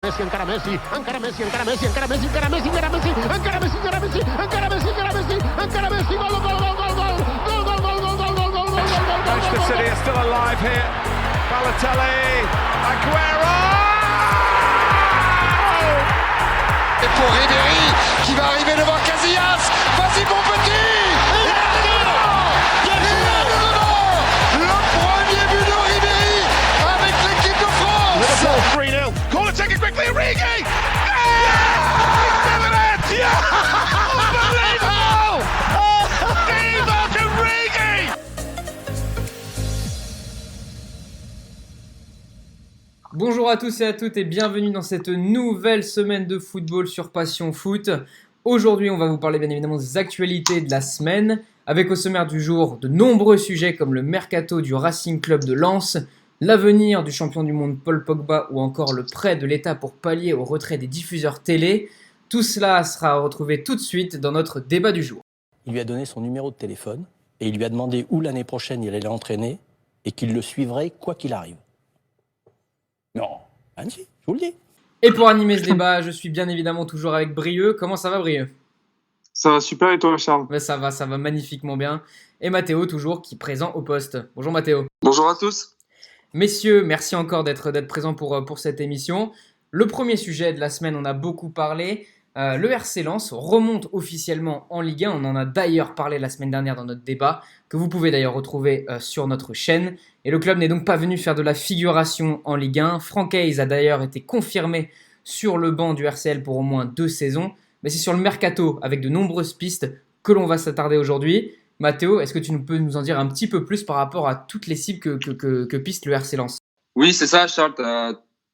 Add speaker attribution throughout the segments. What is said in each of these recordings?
Speaker 1: Messi, encara Messi, encara Messi, encara Messi, encara Messi, encara Messi, encara Messi, encara Messi, encara Messi, encara Messi, encara Messi, encara Messi, gol, gol, gol, gol, gol, gol, gol, gol, gol, gol, gol, gol, gol.
Speaker 2: Manchester City are still alive here. Balotelli, Aguero!
Speaker 3: Et pour Ribéry qui va arriver devant Casillas. Vas-y mon petit. Le premier but de Ribéry avec l'équipe de France.
Speaker 2: Liverpool 3-0. Corner taken quickly, Origi! He's doing it! Unbelievable! Divock Origi!
Speaker 4: Bonjour à tous et à toutes et bienvenue dans cette nouvelle semaine de football sur Passion Foot. Aujourd'hui, on va vous parler bien évidemment des actualités de la semaine, avec au sommaire du jour de nombreux sujets comme le mercato du Racing Club de Lens, l'avenir du champion du monde Paul Pogba ou encore le prêt de l'État pour pallier au retrait des diffuseurs télé. Tout cela sera retrouvé tout de suite dans notre débat du jour.
Speaker 5: Il lui a donné son numéro de téléphone et il lui a demandé où l'année prochaine il allait l'entraîner et qu'il le suivrait quoi qu'il arrive. Non, Annecy, je vous le dis.
Speaker 4: Et pour animer ce débat, je suis bien évidemment toujours avec Brieux. Comment ça va, Brieux ?
Speaker 6: Ça va super, et toi, Charles ?
Speaker 4: Ça va magnifiquement bien. Et Mathéo, toujours, qui est présent au poste. Bonjour Mathéo.
Speaker 6: Bonjour à tous.
Speaker 4: Messieurs, merci encore d'être présents pour cette émission. Le premier sujet de la semaine, on a beaucoup parlé. Le RC Lens remonte officiellement en Ligue 1. On en a d'ailleurs parlé la semaine dernière dans notre débat, que vous pouvez d'ailleurs retrouver sur notre chaîne. Et le club n'est donc pas venu faire de la figuration en Ligue 1. Franck Hayes a d'ailleurs été confirmé sur le banc du RCL pour au moins 2 saisons. Mais c'est sur le mercato, avec de nombreuses pistes, que l'on va s'attarder aujourd'hui. Mathéo, est-ce que tu peux nous en dire un petit peu plus par rapport à toutes les cibles que piste le RC Lens ?
Speaker 7: Oui, c'est ça, Charles.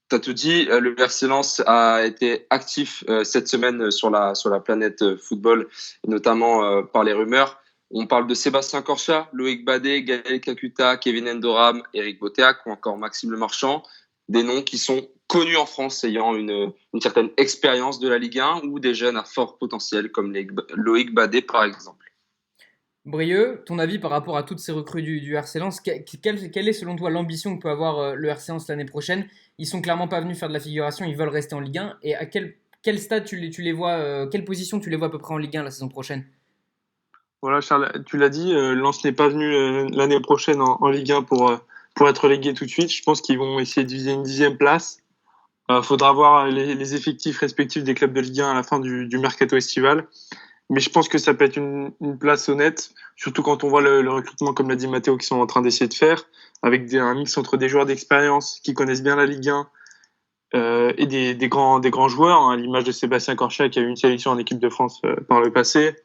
Speaker 7: T'as tout dit. Le RC Lens a été actif cette semaine sur la planète football, et notamment par les rumeurs. On parle de Sébastien Corchia, Loïc Badet, Gaël Kakuta, Kevin Endoram, Eric Boteac ou encore Maxime Le Marchand. Des noms qui sont connus en France, ayant une certaine expérience de la Ligue 1 ou des jeunes à fort potentiel comme Loïc Badet par exemple.
Speaker 4: Brieux, ton avis par rapport à toutes ces recrues du RC Lens, quelle est selon toi l'ambition que peut avoir le RC Lens l'année prochaine ? Ils sont clairement pas venus faire de la figuration, ils veulent rester en Ligue 1. Et à quel stade tu les vois, quelle position tu les vois à peu près en Ligue 1 la saison prochaine ?
Speaker 6: Voilà, Charles, tu l'as dit, Lens n'est pas venu l'année prochaine en Ligue 1 pour être relégué tout de suite. Je pense qu'ils vont essayer de viser une 10e place. Faudra voir les effectifs respectifs des clubs de Ligue 1 à la fin du mercato estival. Mais je pense que ça peut être une place honnête, surtout quand on voit le recrutement, comme l'a dit Mathéo, qu'ils sont en train d'essayer de faire, avec un mix entre des joueurs d'expérience qui connaissent bien la Ligue 1 et des grands joueurs, à l'image de Sébastien Corchia qui a eu une sélection en équipe de France par le passé,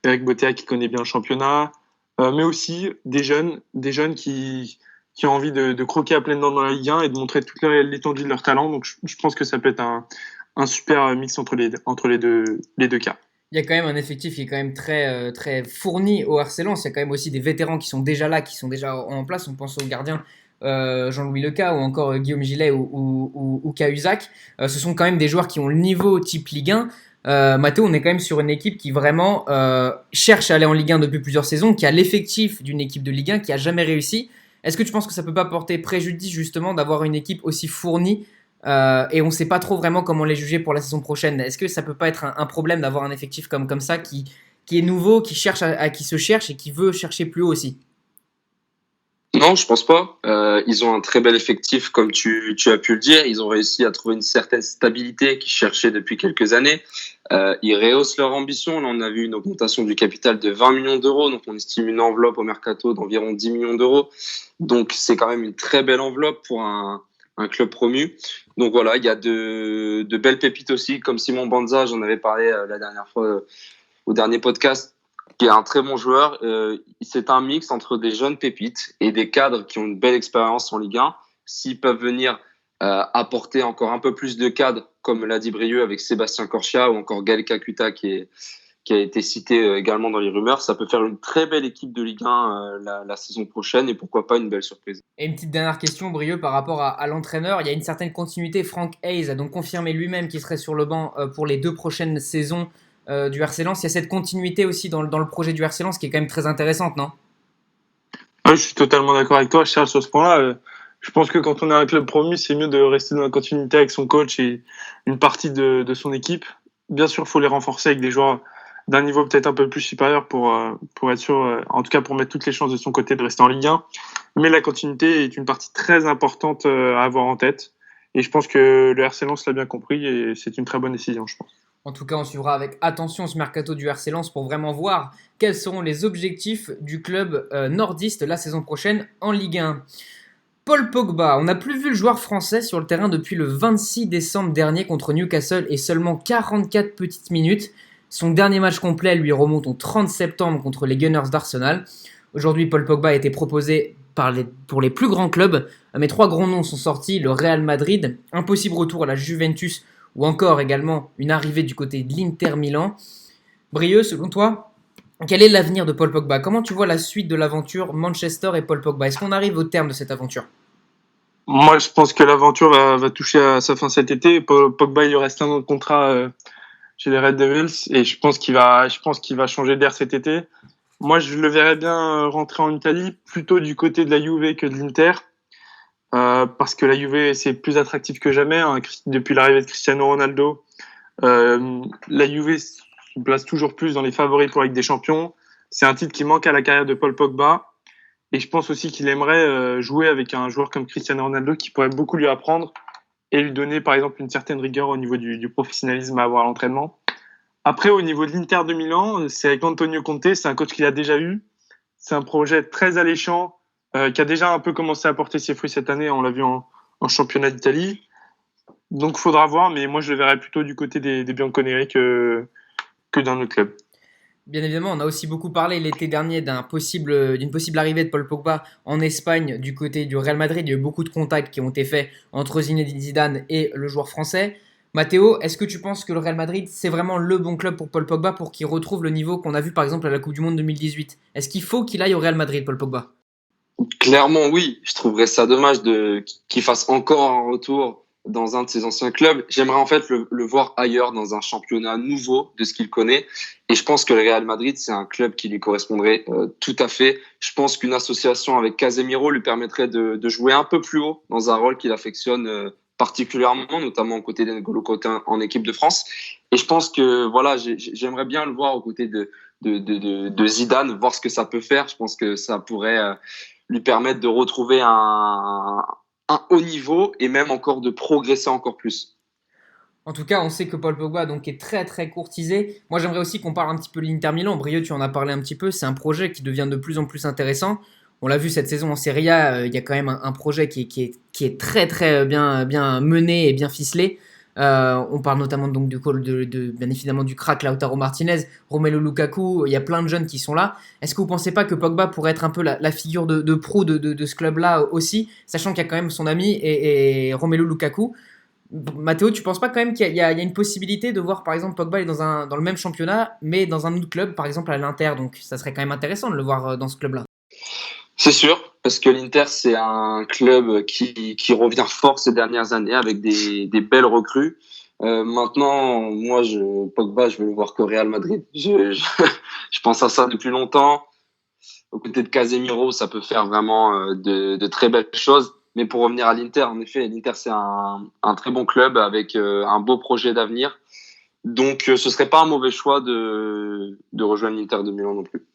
Speaker 6: Eric Boteac qui connaît bien le championnat, mais aussi des jeunes qui ont envie de croquer à pleines dents dans la Ligue 1 et de montrer toute l'étendue de leur talent. Donc je pense que ça peut être un super mix entre les deux cas.
Speaker 4: Il y a quand même un effectif qui est quand même très, très fourni au RC Lens. Il y a quand même aussi des vétérans qui sont déjà là, qui sont déjà en place. On pense aux gardiens Jean-Louis Leca ou encore Guillaume Gillet ou Cahuzac. Ce sont quand même des joueurs qui ont le niveau type Ligue 1. Mathéo, on est quand même sur une équipe qui vraiment cherche à aller en Ligue 1 depuis plusieurs saisons, qui a l'effectif d'une équipe de Ligue 1 qui a jamais réussi. Est-ce que tu penses que ça peut pas porter préjudice justement d'avoir une équipe aussi fournie et on ne sait pas trop vraiment comment les juger pour la saison prochaine ? Est-ce que ça peut pas être un problème d'avoir un effectif comme ça qui est nouveau, qui cherche qui se cherche et qui veut chercher plus haut aussi ?
Speaker 7: Non, je pense pas. Ils ont un très bel effectif, comme tu as pu le dire. Ils ont réussi à trouver une certaine stabilité qu'ils cherchaient depuis quelques années. Ils rehaussent leur ambition. Là, on a vu une augmentation du capital de 20 millions d'euros. Donc, on estime une enveloppe au mercato d'environ 10 millions d'euros. Donc, c'est quand même une très belle enveloppe pour un club promu. Donc voilà, il y a de belles pépites aussi, comme Simon Banza, j'en avais parlé la dernière fois au dernier podcast, qui est un très bon joueur. C'est un mix entre des jeunes pépites et des cadres qui ont une belle expérience en Ligue 1. S'ils peuvent venir apporter encore un peu plus de cadres, comme l'a dit Brieux avec Sébastien Corchia ou encore Gaël Kakuta qui a été cité également dans les rumeurs, ça peut faire une très belle équipe de Ligue 1 la saison prochaine et pourquoi pas une belle surprise.
Speaker 4: Et une petite dernière question, Brieux, par rapport à l'entraîneur. Il y a une certaine continuité. Franck Hayes a donc confirmé lui-même qu'il serait sur le banc pour les 2 prochaines saisons du RC Lens. Il y a cette continuité aussi dans le projet du RC Lens qui est quand même très intéressante, non ?
Speaker 6: Je suis totalement d'accord avec toi, Charles, sur ce point-là. Je pense que quand on est un club promu, c'est mieux de rester dans la continuité avec son coach et une partie de son équipe. Bien sûr, il faut les renforcer avec des joueurs d'un niveau peut-être un peu plus supérieur pour être sûr, en tout cas pour mettre toutes les chances de son côté de rester en Ligue 1. Mais la continuité est une partie très importante à avoir en tête. Et je pense que le RC Lens l'a bien compris et c'est une très bonne décision, je pense.
Speaker 4: En tout cas, on suivra avec attention ce mercato du RC Lens pour vraiment voir quels seront les objectifs du club nordiste la saison prochaine en Ligue 1. Paul Pogba, on n'a plus vu le joueur français sur le terrain depuis le 26 décembre dernier contre Newcastle et seulement 44 petites minutes. Son dernier match complet lui remonte au 30 septembre contre les Gunners d'Arsenal. Aujourd'hui, Paul Pogba a été proposé pour les plus grands clubs, mais 3 grands noms sont sortis, le Real Madrid, un possible retour à la Juventus ou encore également une arrivée du côté de l'Inter Milan. Brieux, selon toi, quel est l'avenir de Paul Pogba? Comment tu vois la suite de l'aventure Manchester et Paul Pogba? Est-ce qu'on arrive au terme de cette aventure?
Speaker 6: Moi, je pense que l'aventure va toucher à sa fin cet été. Pogba, il lui reste un an de contrat chez les Red Devils et je pense qu'il va changer d'air cet été. Moi, je le verrais bien rentrer en Italie, plutôt du côté de la Juve que de l'Inter, parce que la Juve, c'est plus attractif que jamais, hein, depuis l'arrivée de Cristiano Ronaldo. La Juve se place toujours plus dans les favoris pour la Ligue des Champions. C'est un titre qui manque à la carrière de Paul Pogba. Et je pense aussi qu'il aimerait jouer avec un joueur comme Cristiano Ronaldo qui pourrait beaucoup lui apprendre et lui donner, par exemple, une certaine rigueur au niveau du professionnalisme à avoir à l'entraînement. Après, au niveau de l'Inter de Milan, c'est avec Antonio Conte, c'est un coach qu'il a déjà eu. C'est un projet très alléchant qui a déjà un peu commencé à porter ses fruits cette année. On l'a vu en championnat d'Italie. Donc, il faudra voir, mais moi, je le verrais plutôt du côté des Bianconeri que d'un autre club.
Speaker 4: Bien évidemment, on a aussi beaucoup parlé l'été dernier d'une possible arrivée de Paul Pogba en Espagne du côté du Real Madrid. Il y a eu beaucoup de contacts qui ont été faits entre Zinedine Zidane et le joueur français. Mathéo, est-ce que tu penses que le Real Madrid, c'est vraiment le bon club pour Paul Pogba pour qu'il retrouve le niveau qu'on a vu par exemple à la Coupe du Monde 2018? Est-ce qu'il faut qu'il aille au Real Madrid, Paul Pogba?
Speaker 7: Clairement, oui. Je trouverais ça dommage qu'il fasse encore un retour dans un de ses anciens clubs. J'aimerais en fait le voir ailleurs, dans un championnat nouveau de ce qu'il connaît. Et je pense que le Real Madrid, c'est un club qui lui correspondrait tout à fait. Je pense qu'une association avec Casemiro lui permettrait de jouer un peu plus haut dans un rôle qu'il affectionne particulièrement, notamment aux côtés d'N'Golo Kanté en équipe de France. Et je pense que voilà, j'aimerais bien le voir aux côtés de Zidane, voir ce que ça peut faire. Je pense que ça pourrait lui permettre de retrouver un haut niveau et même encore de progresser encore plus.
Speaker 4: En tout cas, on sait que Paul Pogba donc, est très très courtisé. Moi, j'aimerais aussi qu'on parle un petit peu de l'Inter Milan. Brieux, tu en as parlé un petit peu. C'est un projet qui devient de plus en plus intéressant. On l'a vu cette saison en Serie A, il y a quand même un projet qui est très très bien mené et bien ficelé. On parle notamment donc bien évidemment du crack Lautaro Martinez, Romelu Lukaku, il y a plein de jeunes qui sont là. Est-ce que vous ne pensez pas que Pogba pourrait être un peu la figure de proue de ce club-là aussi, sachant qu'il y a quand même son ami et Romelu Lukaku? Mathéo, tu ne penses pas quand même qu'il y a une possibilité de voir par exemple Pogba aller dans le même championnat, mais dans un autre club, par exemple à l'Inter, donc ça serait quand même intéressant de le voir dans ce club-là.
Speaker 7: C'est sûr, parce que l'Inter, c'est un club qui revient fort ces dernières années avec des belles recrues. Maintenant, moi, Pogba, je veux le voir qu'au Real Madrid. Je pense à ça depuis longtemps. Aux côtés de Casemiro, ça peut faire vraiment de très belles choses. Mais pour revenir à l'Inter, en effet, l'Inter, c'est un très bon club avec un beau projet d'avenir. Donc, ce serait pas un mauvais choix de rejoindre l'Inter de Milan non plus.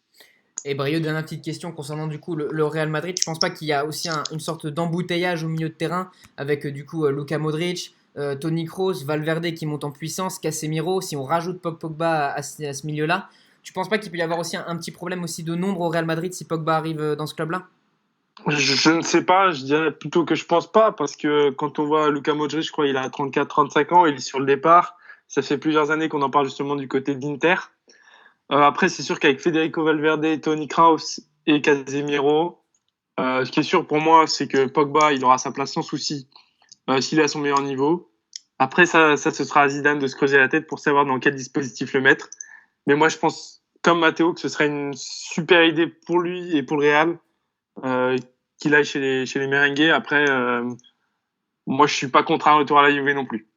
Speaker 4: Et Brieux, dernière petite question concernant du coup le Real Madrid. Je pense pas qu'il y a aussi une sorte d'embouteillage au milieu de terrain avec du coup Luka Modric, Toni Kroos, Valverde qui monte en puissance, Casemiro. Si on rajoute Pogba à ce milieu-là, tu penses pas qu'il peut y avoir aussi un petit problème aussi de nombre au Real Madrid si Pogba arrive dans ce club-là?
Speaker 6: Je ne sais pas, je dirais plutôt que je pense pas, parce que quand on voit Luka Modric, je crois qu'il a 34-35 ans, il est sur le départ. Ça fait plusieurs années qu'on en parle justement du côté de l'Inter. Après, c'est sûr qu'avec Federico Valverde, Toni Kroos et Casemiro, ce qui est sûr pour moi, c'est que Pogba, il aura sa place sans souci s'il est à son meilleur niveau. Après, ça, ce sera à Zidane de se creuser la tête pour savoir dans quel dispositif le mettre. Mais moi, je pense, comme Matteo, que ce serait une super idée pour lui et pour le Real qu'il aille chez les merengues. Après, moi, je suis pas contre un retour à la Juve non plus.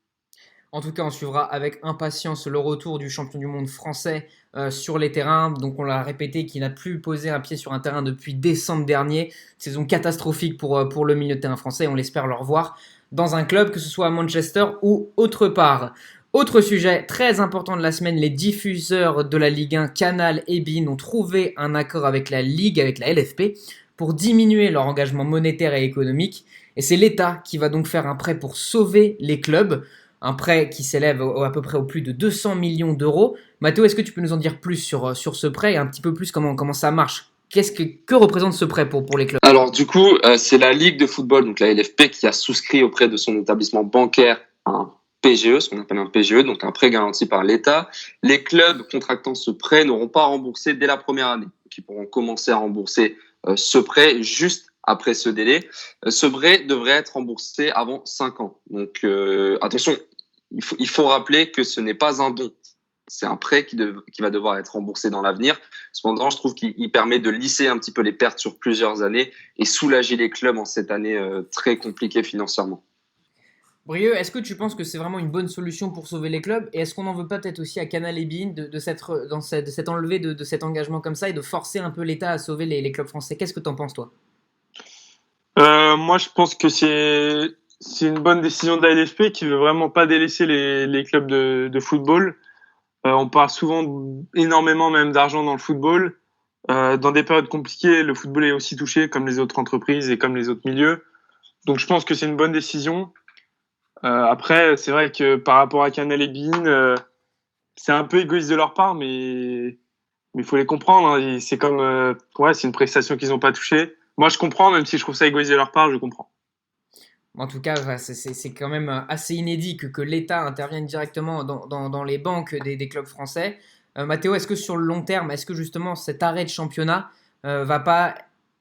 Speaker 4: En tout cas, on suivra avec impatience le retour du champion du monde français sur les terrains. Donc, on l'a répété, qu'il n'a plus posé un pied sur un terrain depuis décembre dernier. Saison catastrophique pour le milieu de terrain français. On l'espère le revoir dans un club, que ce soit à Manchester ou autre part. Autre sujet très important de la semaine, les diffuseurs de la Ligue 1, Canal et beIN, ont trouvé un accord avec la Ligue, avec la LFP, pour diminuer leur engagement monétaire et économique. Et c'est l'État qui va donc faire un prêt pour sauver les clubs. Un prêt qui s'élève à peu près au plus de 200 millions d'euros. Mathéo, est-ce que tu peux nous en dire plus sur ce prêt et un petit peu plus comment ça marche? Que représente ce prêt pour les clubs?
Speaker 7: Alors du coup, c'est la Ligue de football, donc la LFP, qui a souscrit auprès de son établissement bancaire un PGE, ce qu'on appelle un PGE, donc un prêt garanti par l'État. Les clubs contractant ce prêt n'auront pas à rembourser dès la première année. Donc, ils pourront commencer à rembourser ce prêt juste après ce délai. Ce prêt devrait être remboursé avant 5 ans. Donc attention, il faut rappeler que ce n'est pas un don. C'est un prêt qui va devoir être remboursé dans l'avenir. Cependant, je trouve qu'il permet de lisser un petit peu les pertes sur plusieurs années et soulager les clubs en cette année très compliquée financièrement.
Speaker 4: Brieux, est-ce que tu penses que c'est vraiment une bonne solution pour sauver les clubs? Et est-ce qu'on n'en veut pas peut-être aussi à Canal et beIN de s'être enlevé de cet engagement comme ça et de forcer un peu l'État à sauver les clubs français? Qu'est-ce que t'en penses, toi?
Speaker 6: Moi, je pense que c'est une bonne décision de la LFP qui veut vraiment pas délaisser les clubs de football. On parle souvent énormément même d'argent dans le football. Dans des périodes compliquées, le football est aussi touché comme les autres entreprises et comme les autres milieux. Donc, je pense que c'est une bonne décision. Après, c'est vrai que par rapport à Canal et beIN, c'est un peu égoïste de leur part, mais il faut les comprendre. Hein. C'est comme, c'est une prestation qu'ils n'ont pas touchée. Moi, je comprends, même si je trouve ça égoïste de leur part, je comprends.
Speaker 4: En tout cas, c'est quand même assez inédit que l'État intervienne directement dans les banques des clubs français. Mathéo, est-ce que sur le long terme, est-ce que justement cet arrêt de championnat va pas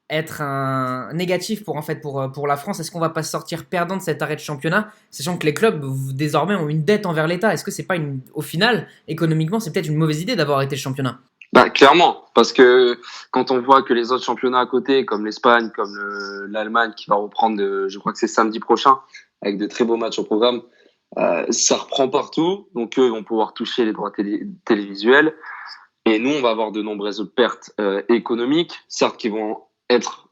Speaker 4: être un négatif pour la France? Est-ce qu'on va pas sortir perdant de cet arrêt de championnat, sachant que les clubs désormais ont une dette envers l'État? Est-ce que c'est pas au final, économiquement, c'est peut-être une mauvaise idée d'avoir arrêté le championnat?
Speaker 7: Bah, clairement, parce que quand on voit que les autres championnats à côté, comme l'Espagne, comme l'Allemagne, qui va reprendre, je crois que c'est samedi prochain, avec de très beaux matchs au programme, ça reprend partout. Donc eux vont pouvoir toucher les droits télévisuels. Et nous, on va avoir de nombreuses pertes économiques, certes qui vont être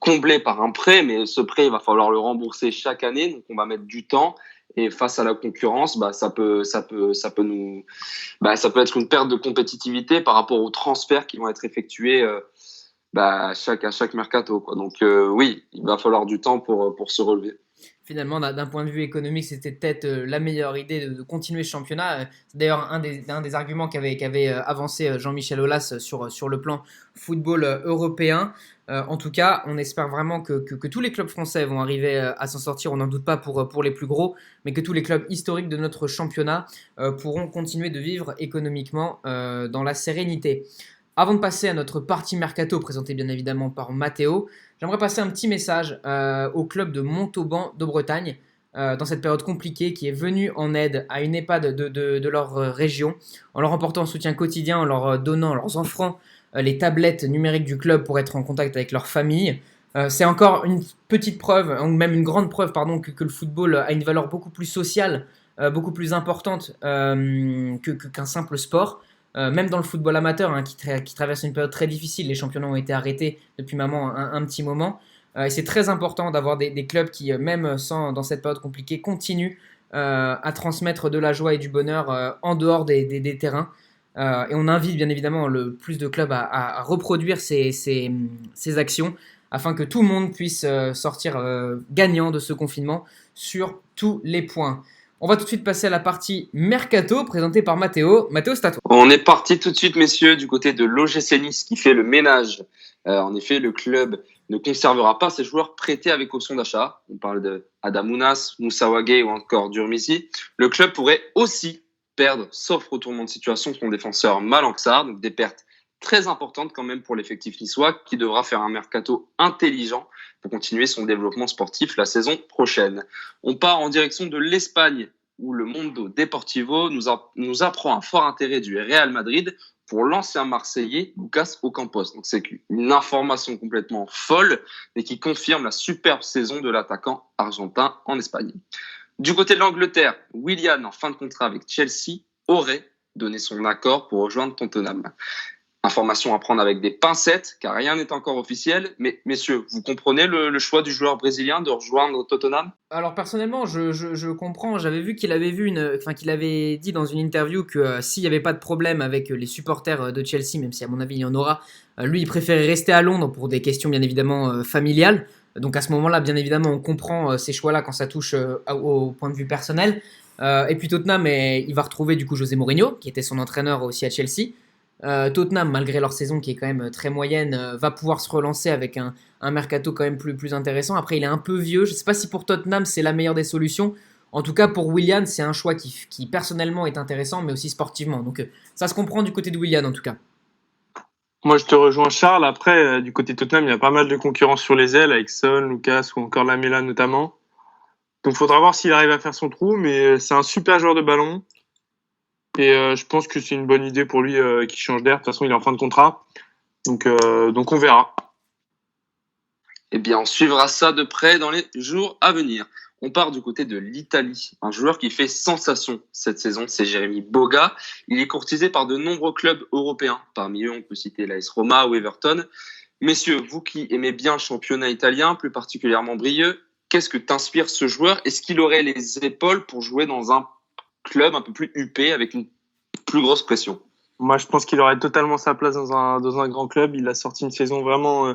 Speaker 7: comblées par un prêt, mais ce prêt, il va falloir le rembourser chaque année. Donc on va mettre du temps. Et face à la concurrence, ça peut être une perte de compétitivité par rapport aux transferts qui vont être effectués à chaque mercato, quoi. Donc oui, il va falloir du temps pour se relever.
Speaker 4: Finalement, d'un point de vue économique, c'était peut-être la meilleure idée de continuer ce championnat. C'est d'ailleurs un des arguments qu'avait avancé Jean-Michel Aulas sur le plan football européen. En tout cas, on espère vraiment que tous les clubs français vont arriver à s'en sortir. On n'en doute pas pour les plus gros, mais que tous les clubs historiques de notre championnat pourront continuer de vivre économiquement dans la sérénité. Avant de passer à notre partie mercato, présentée bien évidemment par Mathéo, j'aimerais passer un petit message au club de Montauban de Bretagne, dans cette période compliquée, qui est venu en aide à une EHPAD de leur région, en leur apportant un soutien quotidien, en leur donnant, en leur offrant les tablettes numériques du club pour être en contact avec leur famille. C'est encore une petite preuve, ou même une grande preuve, que le football a une valeur beaucoup plus sociale, beaucoup plus importante qu'un simple sport. Même dans le football amateur, qui traverse une période très difficile, les championnats ont été arrêtés depuis maintenant un petit moment. Et c'est très important d'avoir des clubs qui, même dans cette période compliquée, continuent à transmettre de la joie et du bonheur en dehors des terrains. Et on invite bien évidemment le plus de clubs à reproduire ces actions afin que tout le monde puisse sortir gagnant de ce confinement sur tous les points. On va tout de suite passer à la partie Mercato, présentée par Mathéo. Mathéo, c'est à toi.
Speaker 7: On est parti tout de suite, messieurs, du côté de l'OGC Nice qui fait le ménage. En effet, le club ne conservera pas ses joueurs prêtés avec option d'achat. On parle de Adamounas, Moussa Wagué ou encore Durmisi. Le club pourrait aussi perdre, sauf retournement de situation, son défenseur Malang Sarr, donc des pertes très importantes quand même pour l'effectif niçois qui devra faire un mercato intelligent pour continuer son développement sportif la saison prochaine. On part en direction de l'Espagne où le Mundo Deportivo nous apprend un fort intérêt du Real Madrid pour l'ancien Marseillais Lucas Ocampos. Donc c'est une information complètement folle et qui confirme la superbe saison de l'attaquant argentin en Espagne. Du côté de l'Angleterre, Willian, en fin de contrat avec Chelsea, aurait donné son accord pour rejoindre Tottenham. Information à prendre avec des pincettes, car rien n'est encore officiel. Mais messieurs, vous comprenez le choix du joueur brésilien de rejoindre Tottenham ?
Speaker 4: Alors personnellement, je comprends. J'avais vu qu'il avait dit dans une interview que s'il n'y avait pas de problème avec les supporters de Chelsea, même si à mon avis il y en aura, lui il préférait rester à Londres pour des questions bien évidemment familiales. Donc à ce moment-là, bien évidemment, on comprend ces choix-là quand ça touche au point de vue personnel. Et puis Tottenham, il va retrouver du coup José Mourinho, qui était son entraîneur aussi à Chelsea. Tottenham, malgré leur saison qui est quand même très moyenne, va pouvoir se relancer avec un mercato quand même plus intéressant. Après, il est un peu vieux. Je ne sais pas si pour Tottenham, c'est la meilleure des solutions. En tout cas, pour Willian, c'est un choix qui personnellement est intéressant, mais aussi sportivement. Donc ça se comprend du côté de Willian en tout cas.
Speaker 6: Moi, je te rejoins, Charles. Après, du côté de Tottenham, il y a pas mal de concurrence sur les ailes, avec Son, Lucas ou encore Lamela notamment. Donc, il faudra voir s'il arrive à faire son trou, mais c'est un super joueur de ballon. Et je pense que c'est une bonne idée pour lui qu'il change d'air. De toute façon, il est en fin de contrat. Donc on verra.
Speaker 7: Eh bien, on suivra ça de près dans les jours à venir. On part du côté de l'Italie. Un joueur qui fait sensation cette saison, c'est Jérémy Boga. Il est courtisé par de nombreux clubs européens. Parmi eux, on peut citer l'AS Roma ou Everton. Messieurs, vous qui aimez bien le championnat italien, plus particulièrement Brieux, qu'est-ce que t'inspire ce joueur ? Est-ce qu'il aurait les épaules pour jouer dans un club un peu plus huppé avec une plus grosse pression ?
Speaker 6: Moi, je pense qu'il aurait totalement sa place dans un grand club. Il a sorti une saison vraiment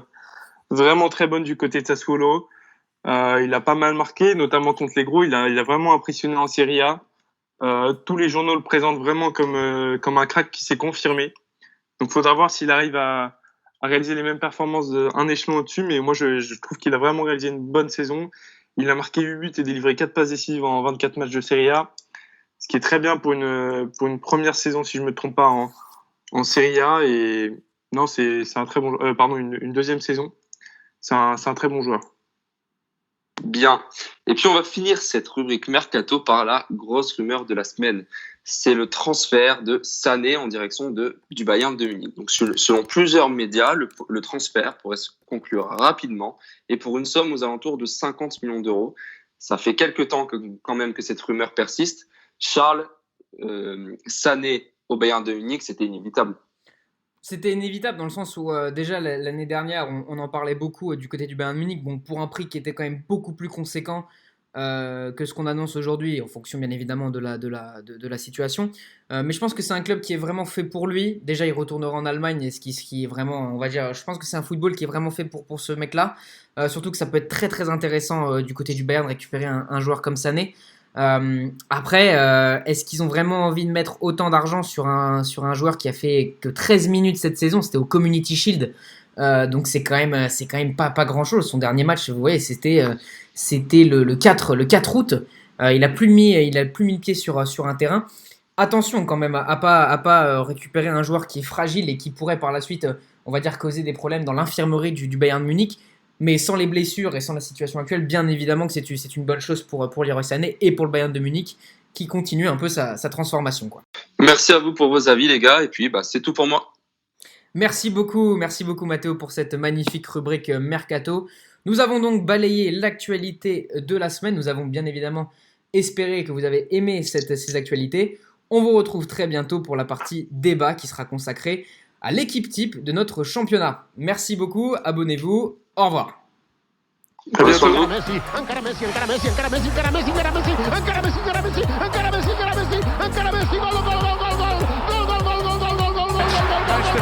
Speaker 6: très bonne du côté de Sassuolo. Il a pas mal marqué, notamment contre les gros. Il a vraiment impressionné en Serie A. Tous les journaux le présentent vraiment comme un crack qui s'est confirmé. Donc, faudra voir s'il arrive à réaliser les mêmes performances d'un échelon au-dessus. Mais moi, je trouve qu'il a vraiment réalisé une bonne saison. Il a marqué 8 buts et délivré 4 passes décisives en 24 matchs de Serie A. Ce qui est très bien pour une première saison, si je me trompe pas, en Serie A. Et non, c'est un très bon, une deuxième saison. C'est un très bon joueur.
Speaker 7: Bien. Et puis on va finir cette rubrique Mercato par la grosse rumeur de la semaine. C'est le transfert de Sané en direction du Bayern de Munich. Donc selon plusieurs médias, le transfert pourrait se conclure rapidement et pour une somme aux alentours de 50 millions d'euros. Ça fait quelques temps quand même que cette rumeur persiste. Charles, Sané au Bayern de Munich, c'était inévitable.
Speaker 4: C'était inévitable dans le sens où déjà l'année dernière, on en parlait beaucoup du côté du Bayern de Munich, bon, pour un prix qui était quand même beaucoup plus conséquent que ce qu'on annonce aujourd'hui, en fonction bien évidemment de la situation. Mais je pense que c'est un club qui est vraiment fait pour lui. Déjà, il retournera en Allemagne, et ce qui est vraiment, on va dire, je pense que c'est un football qui est vraiment fait pour ce mec-là. Surtout que ça peut être très très intéressant du côté du Bayern de récupérer un joueur comme Sané. Après, est-ce qu'ils ont vraiment envie de mettre autant d'argent sur un joueur qui a fait que 13 minutes cette saison? C'était au Community Shield, donc c'est quand même pas grand chose. Son dernier match, vous voyez, c'était le 4 août. Il a plus mis le pied sur un terrain. Attention quand même à pas récupérer un joueur qui est fragile et qui pourrait par la suite, on va dire, causer des problèmes dans l'infirmerie du Bayern de Munich. Mais sans les blessures et sans la situation actuelle, bien évidemment que c'est une bonne chose pour Leroy Sané et pour le Bayern de Munich qui continue un peu sa transformation, quoi.
Speaker 7: Merci à vous pour vos avis, les gars. Et puis, c'est tout pour moi.
Speaker 4: Merci beaucoup Mathéo pour cette magnifique rubrique Mercato. Nous avons donc balayé l'actualité de la semaine. Nous avons bien évidemment espéré que vous avez aimé ces actualités. On vous retrouve très bientôt pour la partie débat qui sera consacrée à l'équipe type de notre championnat. Merci beaucoup, abonnez-vous. Au revoir.
Speaker 2: Manchester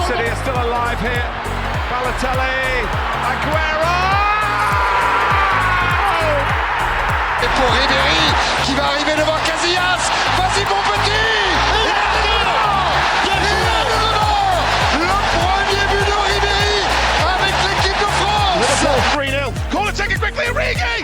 Speaker 2: City are still alive here. Balotelli, Aguero!
Speaker 3: Et pour Ribéry qui va arriver devant Casillas. Vas-y mon petit! Le premier but de Ribéry avec l'équipe de France!
Speaker 2: Liverpool 3-0. Corner taken quickly, Origi!